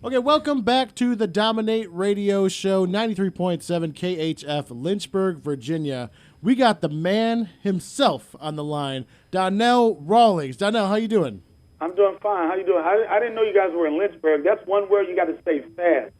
Okay, welcome back to the Dominate Radio Show, 93.7 KHF, Lynchburg, Virginia. We got the man himself on the line, Donnell Rawlings. Donnell, how you doing? I'm doing fine. How you doing? I didn't know you guys were in Lynchburg. That's one word you got to say fast.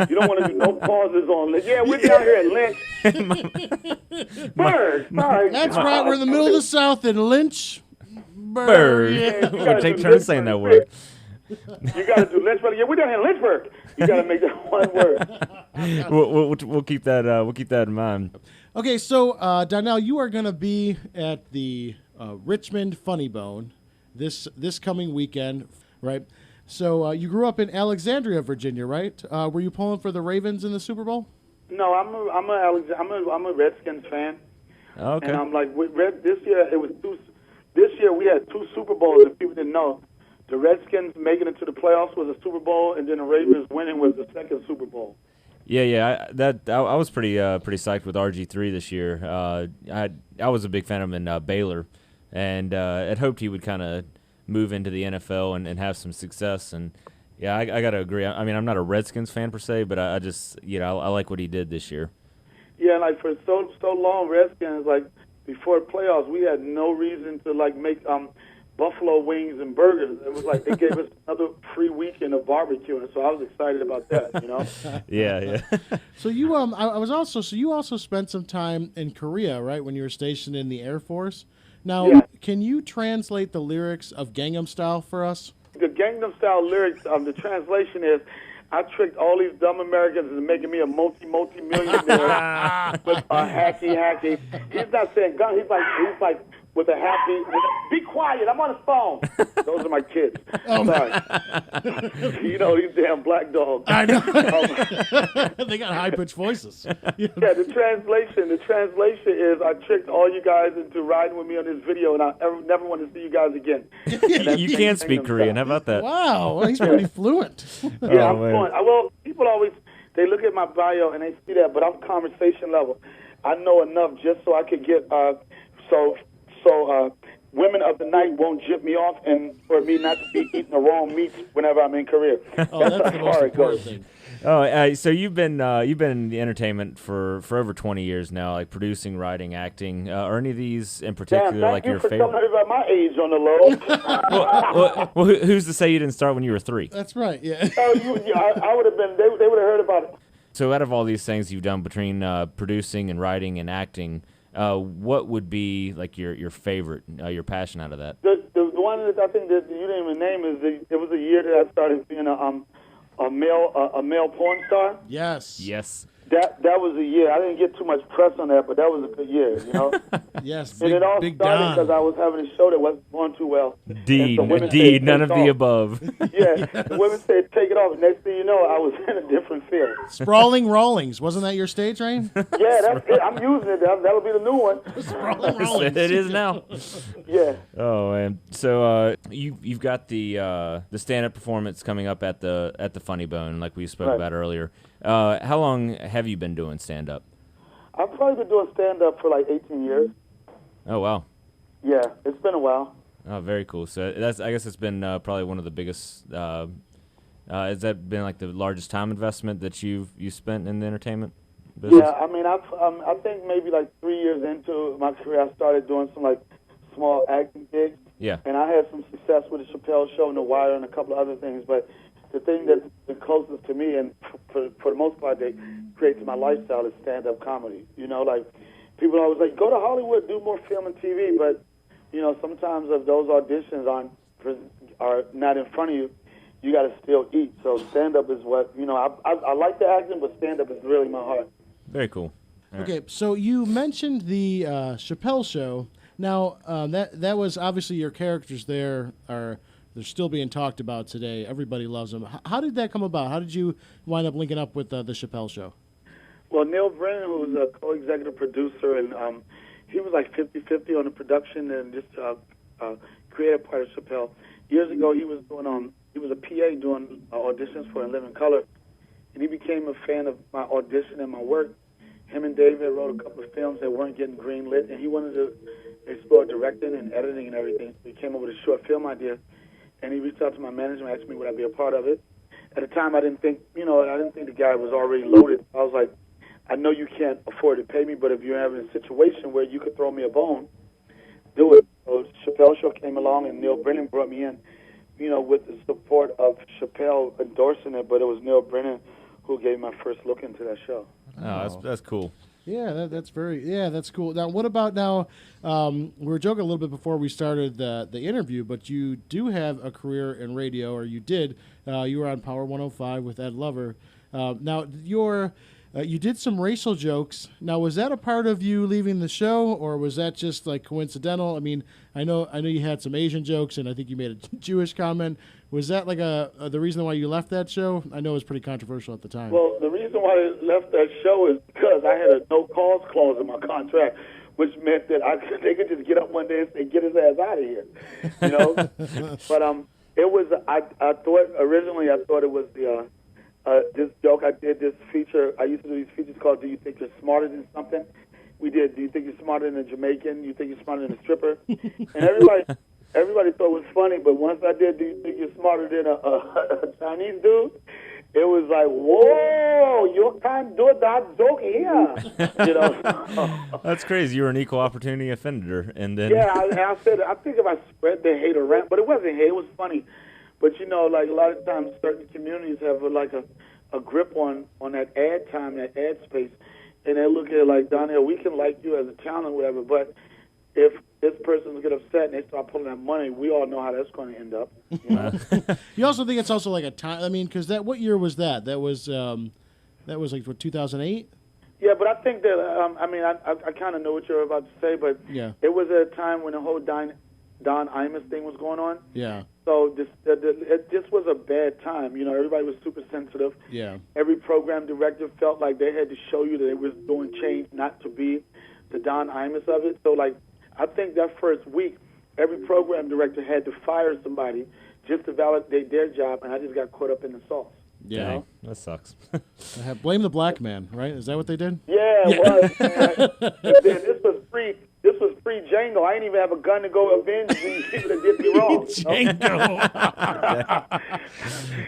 You don't want to do no pauses on Lynch. Yeah, we're down here at Lynchburg. Sorry. That's right. We're in the middle of the South in Lynchburg. Yeah, We'll take turns saying that word. You got to do Lynchburg. Yeah, we're down here in Lynchburg. You got to make that one word. We'll keep that. We'll keep that in mind. Okay, so Donnell, you are going to be at the Richmond Funny Bone this coming weekend, right? So you grew up in Alexandria, Virginia, right? Were you pulling for the Ravens in the Super Bowl? No, I'm a Redskins fan. Okay. And I'm like, this year we had two Super Bowls. If people didn't know, the Redskins making it to the playoffs was a Super Bowl, and then the Ravens winning was the second Super Bowl. Yeah. I was pretty psyched with RG3 this year. I was a big fan of him in Baylor, and I'd hoped he would kind of move into the NFL and have some success. And yeah, I got to agree. I mean, I'm not a Redskins fan per se, but I just I like what he did this year. Yeah, like for so long, Redskins, like before playoffs, we had no reason to like make buffalo wings and burgers. It was like they gave us another free weekend of barbecue, and so I was excited about that. You know. Yeah. So you you also spent some time in Korea, right? When you were stationed in the Air Force. Now, Yeah. Can you translate the lyrics of Gangnam Style for us? The Gangnam Style lyrics, the translation is, I tricked all these dumb Americans into making me a multi-millionaire with a hacky. He's not saying gun. He's like with a happy. Be quiet. I'm on the phone. Those are my kids. Oh, sorry. You know these damn black dogs. I know. They got high-pitched voices. Yeah, the translation is I tricked all you guys into riding with me on this video, and I never want to see you guys again. You can speak Korean. How about that? Wow, he's pretty fluent. Yeah, I'm man. fluent. Well, people always, they look at my bio and they see that, but I'm conversation level. I know enough just so I could get, women of the night won't jip me off, and for me not to be eating the wrong meats whenever I'm in Korea. Oh, that's the most important thing. Oh, so you've been in the entertainment for over 20 years now, like producing, writing, acting. Are any of these in particular Damn, like your favorite? Thank you for telling favorite? everybody my age on the low. Well, who's to say you didn't start when you were 3? That's right, yeah. I would have been, they would have heard about it. So out of all these things you've done between producing and writing and acting, what would be like your favorite, your passion out of that? The one that I think that you didn't even name is it was a year that I started being a male porn star. Yes. Yes. That was a year. I didn't get too much press on that, but that was a good year, you know. Yes, And it all big started Don. because I was having a show that wasn't going too well. Deed, And so women said, none "Take of it the off." above. Yeah, the women said, take it off. Next thing you know, I was in a different field. Sprawling Rawlings. Wasn't that your stage name? Yeah, that's it. I'm using it. That'll be the new one. Sprawling Rawlings. It is now. Yeah. Oh man! So you've got the stand-up performance coming up at the Funny Bone, like we spoke Right. about earlier. How long have you been doing stand-up? I've probably been doing stand-up for like 18 years. Oh wow! Yeah, it's been a while. Oh, very cool. So I guess it's been probably one of the biggest. Has that been like the largest time investment that you spent in the entertainment business? Yeah, I mean, I think maybe like 3 years into my career, I started doing some like small acting gigs. Yeah. And I had some success with the Chappelle Show and The Wire and a couple of other things. But the thing that's the closest to me, and for the most part, that creates my lifestyle is stand-up comedy. You know, like people always like, go to Hollywood, do more film and TV. But you know, sometimes if those auditions are not in front of you, you got to still eat. So stand-up is what, you know, I like the acting, but stand-up is really my heart. Very cool. All right. Okay, so you mentioned the Chappelle Show. Now, that was obviously your characters there they're still being talked about today. Everybody loves them. How did that come about? How did you wind up linking up with the Chappelle Show? Well, Neil Brennan, who was a co-executive producer, and he was like 50-50 on the production and just creative part of Chappelle. Years ago, he was a PA doing auditions for In Living Color, and he became a fan of my audition and my work. Him and David wrote a couple of films that weren't getting greenlit, and he wanted to explore directing and editing and everything. So he came up with a short film idea, and he reached out to my manager and asked me would I be a part of it. at the time I didn't think the guy was already loaded. I was like, I know you can't afford to pay me, but if you're having a situation where you could throw me a bone, do it. So Chappelle Show came along, and Neil Brennan brought me in, with the support of Chappelle endorsing it, but it was Neil Brennan who gave my first look into that show. Oh, that's cool. Yeah, that's cool. Now, what about now? We were joking a little bit before we started the interview, but you do have a career in radio, or you did. You were on Power 105 with Ed Lover. Now, you did some racial jokes. Now, was that a part of you leaving the show, or was that just like coincidental? I mean, I know you had some Asian jokes, and I think you made a Jewish comment. Was that like the reason why you left that show? I know it was pretty controversial at the time. Well, the reason why I left that show is because I had a no cause clause in my contract, which meant that they could just get up one day and say, "Get his ass out of here," But it was I thought originally it was the this joke I did, this feature. I used to do these features called "Do You Think You're Smarter Than Something?" We did. Do you think you're smarter than a Jamaican? You think you're smarter than a stripper? And everybody thought it was funny, but once I did, do you think you're smarter than a Chinese dude? It was like, whoa, you can't do that joke here. That's crazy. You were an equal opportunity offender, and then I said, I think if I spread the hate around, but it wasn't hate. It was funny. But like a lot of times, certain communities have like a grip on that ad time, that ad space, and they look at it like, Donnell, we can like you as a talent, or whatever, but if this person's get upset and they start pulling that money, we all know how that's going to end up. You also think it's also like a time? I mean, because what year was that? That was like what, 2008? Yeah, but I think that I kind of know what you're about to say, but yeah, it was at a time when the whole Don Imus thing was going on. Yeah. So this was a bad time. Everybody was super sensitive. Yeah. Every program director felt like they had to show you that they was doing change, not to be the Don Imus of it. So like, I think that first week, every program director had to fire somebody just to validate their job, and I just got caught up in the sauce. Yeah, that sucks. Blame the black man, right? Is that what they did? Yeah, it was. This was free. This was free Django. I didn't even have a gun to go avenge these people that did me wrong. Django.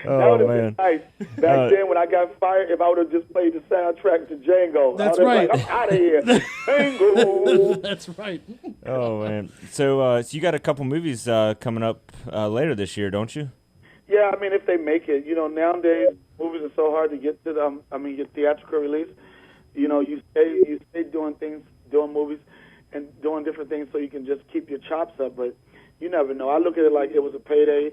That would have been nice. Back then, when I got fired, if I would have just played the soundtrack to Django, that's I would right. Like, I'm out of here. Django. That's right. Oh man. So you got a couple movies coming up later this year, don't you? Yeah, I mean, if they make it, nowadays movies are so hard to get to them. I mean, your theatrical release. You stay doing movies, and doing different things so you can just keep your chops up. But you never know. I look at it like it was a payday.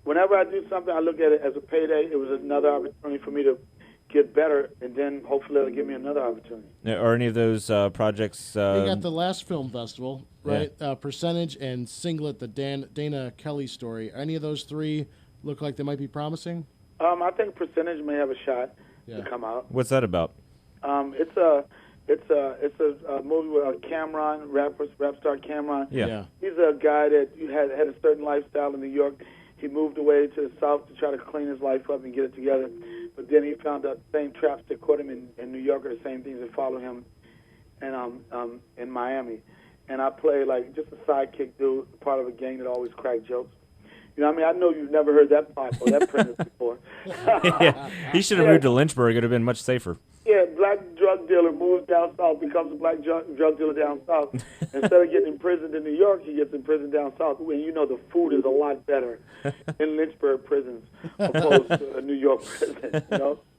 Whenever I do something, I look at it as a payday. It was another opportunity for me to get better, and then hopefully it'll give me another opportunity. Are any of those projects? You got the last film festival, right? Yeah. Percentage and Singlet, the Dana Kelly story. Any of those three look like they might be promising? I think Percentage may have a shot to come out. What's that about? It's a movie with Cameron, rap star Cameron. Yeah. He's a guy that had a certain lifestyle in New York. He moved away to the South to try to clean his life up and get it together. But then he found out the same traps that caught him in New York are the same things that follow him in Miami. And I play like just a sidekick dude, part of a gang that always crack jokes. I know you've never heard that part or that premise before. Yeah. He should have moved to Lynchburg. It would have been much safer. Yeah, black drug dealer moves down south, becomes a black drug dealer down south. Instead of getting imprisoned in New York, he gets imprisoned down south. When the food is a lot better in Lynchburg prisons opposed to a New York prison.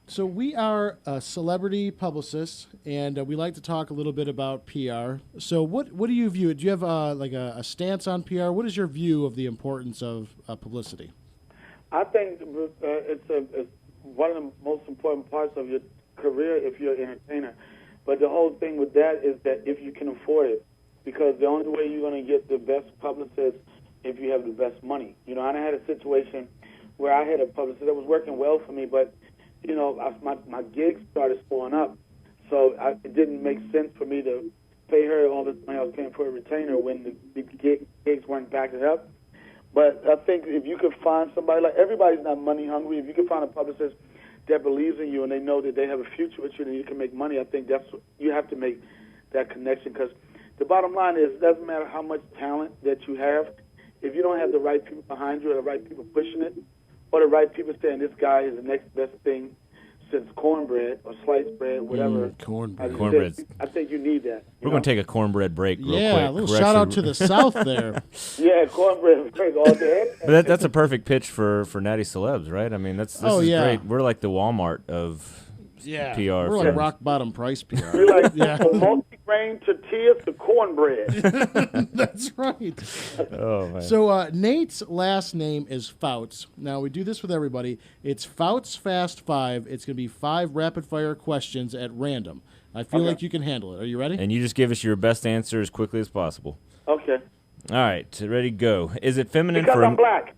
So we are celebrity publicists, and we like to talk a little bit about PR. So what do you view? Do you have a stance on PR? What is your view of the importance of publicity? I think it's one of the most important parts of your career if you're an entertainer. But the whole thing with that is that if you can afford it, because the only way you're going to get the best publicist if you have the best money. I had a situation where I had a publicist that was working well for me, but my gigs started slowing up, so it didn't make sense for me to pay her all the money I was paying for a retainer when the gigs weren't backing up. But I think if you could find somebody, like everybody's not money hungry, if you could find a publicist that believes in you and they know that they have a future with you and you can make money, I think you have to make that connection, because the bottom line is it doesn't matter how much talent that you have, if you don't have the right people behind you or the right people pushing it, or the right people saying this guy is the next best thing since cornbread or sliced bread, whatever. Cornbread. I think you need that. We're going to take a cornbread break real quick. Yeah, a little shout out to the South there. Yeah, cornbread break all day. But that's a perfect pitch for Natty Celebs, right? I mean, this is great. We're like the Walmart of PR. We're like rock bottom price PR. We're like from multi-grain tortillas to cornbread. That's right. Oh, man. So Nate's last name is Fouts. Now, we do this with everybody. It's Fouts Fast 5. It's going to be 5 rapid-fire questions at random. I feel like you can handle it. Are you ready? And you just give us your best answer as quickly as possible. Okay. All right, ready, go. Is it feminine Because for I'm black.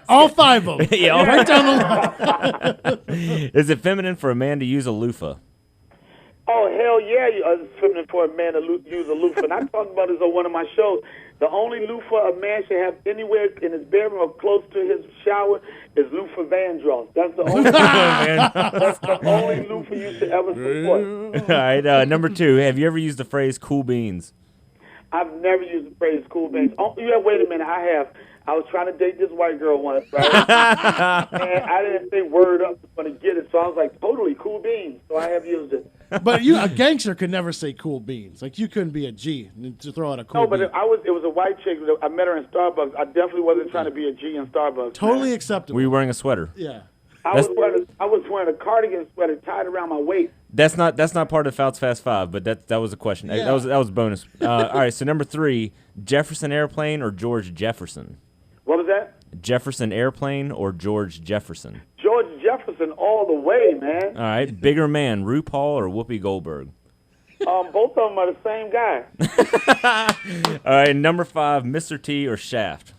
All 5 of them. Yeah, right down the line. Is it feminine for a man to use a loofah? Oh, hell yeah, it's feminine for a man to use a loofah. And I talked about this on one of my shows. The only loofah a man should have anywhere in his bedroom or close to his shower is loofah Vandross. That's the only that's the only loofah you should ever support. All right, number 2, have you ever used the phrase cool beans? I've never used the phrase cool beans. Oh, yeah, wait a minute, I have. I was trying to date this white girl once, right? And I didn't think word up was going to get it, so I was like, totally cool beans. So I have used it. But a gangster could never say cool beans. Like, you couldn't be a G to throw out a cool bean. No, but it was a white chick. I met her in Starbucks. I definitely wasn't trying to be a G in Starbucks. Totally acceptable. Were you wearing a sweater? Yeah. I was wearing a cardigan sweater tied around my waist. That's not part of Fouts Fast 5, but that was a question. Yeah. That was bonus. All right, so number 3, Jefferson Airplane or George Jefferson? What was that? Jefferson Airplane or George Jefferson? George Jefferson all the way, man. All right, bigger man, RuPaul or Whoopi Goldberg? Both of them are the same guy. All right, number 5, Mr. T or Shaft?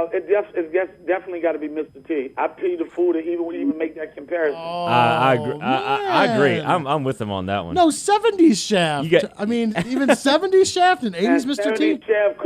It's definitely got to be Mr. T. I pay the food to even make that comparison. I agree. I'm with him on that one. No, 70s Shaft. I mean, even 70s Shaft and 80s Mr. T. 70s Shaft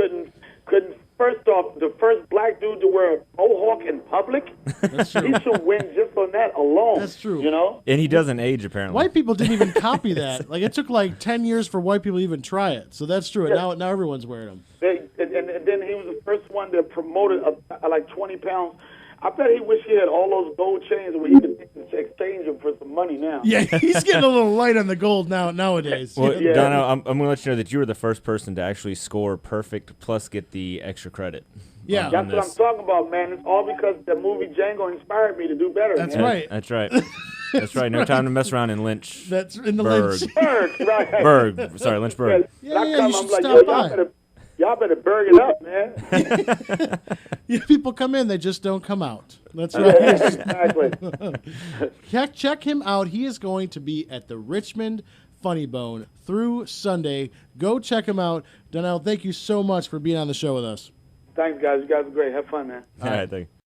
couldn't. First off, the first black dude to wear a mohawk in public, That's true. he should win just on that alone. That's true. You know? And he doesn't age, apparently. White people didn't even copy that. Like, it took like 10 years for white people to even try it. So that's true. And now everyone's wearing them. And then he was the first one that promoted like 20 pounds. I bet he wish he had all those gold chains where he could exchange them for some money now. Yeah, he's getting a little light on the gold nowadays. Well, Yeah. Dono, I'm going to let you know that you were the first person to actually score perfect plus get the extra credit. Yeah. That's what I'm talking about, man. It's all because the movie Django inspired me to do better. That's man. right. That's right. That's right. No time to mess around in Lynch. That's in the Berg. Lynch. Berg, right. Berg. Sorry, Lynchburg. Yeah, I you come, should I'm like, stop by. y'all better Berg it up, man. Yeah, people come in, they just don't come out. That's Yeah, right. exactly. Check him out. He is going to be at the Richmond Funny Bone through Sunday. Go check him out. Donnell, thank you so much for being on the show with us. Thanks, guys. You guys are great. Have fun, man. All right, thank you.